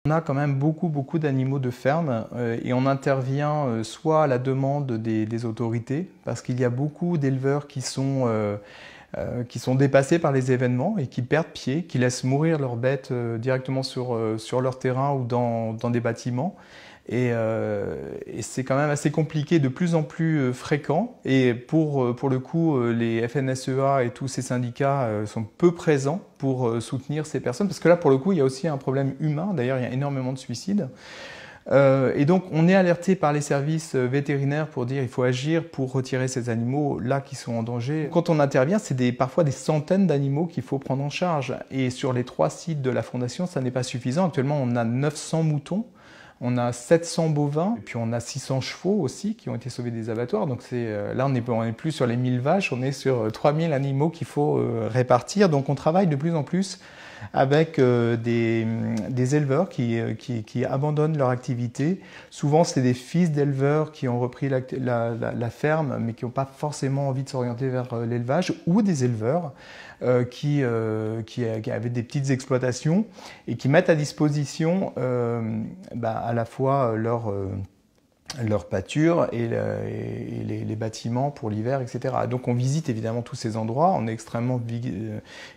On a quand même beaucoup d'animaux de ferme et on intervient soit à la demande des autorités, parce qu'il y a beaucoup d'éleveurs qui sont dépassés par les événements et qui perdent pied, qui laissent mourir leurs bêtes directement sur leur terrain ou dans des bâtiments. Et c'est quand même assez compliqué, de plus en plus fréquent. Et pour le coup, les FNSEA et tous ces syndicats sont peu présents pour soutenir ces personnes. Parce que là, pour le coup, il y a aussi un problème humain. D'ailleurs, il y a énormément de suicides. Et donc, on est alerté par les services vétérinaires pour dire qu'il faut agir pour retirer ces animaux-là qui sont en danger. Quand on intervient, c'est parfois des centaines d'animaux qu'il faut prendre en charge. Et sur les 3 sites de la Fondation, ça n'est pas suffisant. Actuellement, on a 900 moutons. On a 700 bovins, et puis on a 600 chevaux aussi qui ont été sauvés des abattoirs. Donc là, on n'est plus sur les 1000 vaches, on est sur 3000 animaux qu'il faut répartir. Donc on travaille de plus en plus avec des éleveurs qui abandonnent leur activité. Souvent, c'est des fils d'éleveurs qui ont repris la ferme, mais qui n'ont pas forcément envie de s'orienter vers l'élevage, ou des éleveurs qui avaient des petites exploitations et qui mettent à disposition à la fois leur pâture et les bâtiments pour l'hiver, etc. Donc on visite évidemment tous ces endroits, on est extrêmement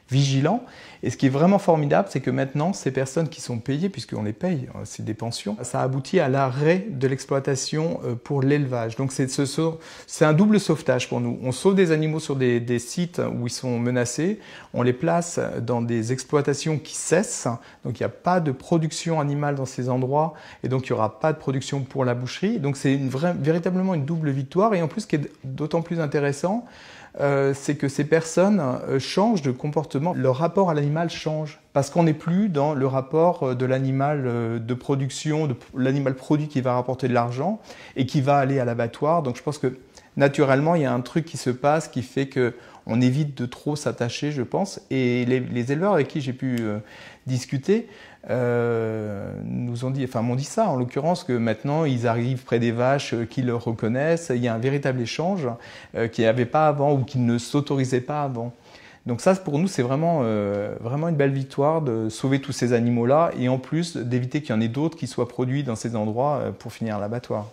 vigilant. Et ce qui est vraiment formidable, c'est que maintenant, ces personnes qui sont payées, puisqu'on les paye, c'est des pensions, ça aboutit à l'arrêt de l'exploitation pour l'élevage. Donc c'est un double sauvetage pour nous. On sauve des animaux sur des sites où ils sont menacés, on les place dans des exploitations qui cessent, donc il n'y a pas de production animale dans ces endroits, et donc il n'y aura pas de production pour la boucherie. Donc c'est véritablement une double victoire. Et en plus, ce qui est d'autant plus intéressant, c'est que ces personnes changent de comportement. Leur rapport à l'animal change. Parce qu'on n'est plus dans le rapport de l'animal de production, de l'animal produit qui va rapporter de l'argent et qui va aller à l'abattoir. Donc je pense que naturellement, il y a un truc qui se passe qui fait qu'on évite de trop s'attacher, je pense. Et les éleveurs avec qui j'ai pu discuter m'ont dit ça, en l'occurrence, que maintenant ils arrivent près des vaches qui le reconnaissent. Il y a un véritable échange qu'il n'y avait pas avant ou qui ne s'autorisait pas avant. Donc ça, pour nous, c'est vraiment une belle victoire de sauver tous ces animaux-là et en plus d'éviter qu'il y en ait d'autres qui soient produits dans ces endroits pour finir à l'abattoir.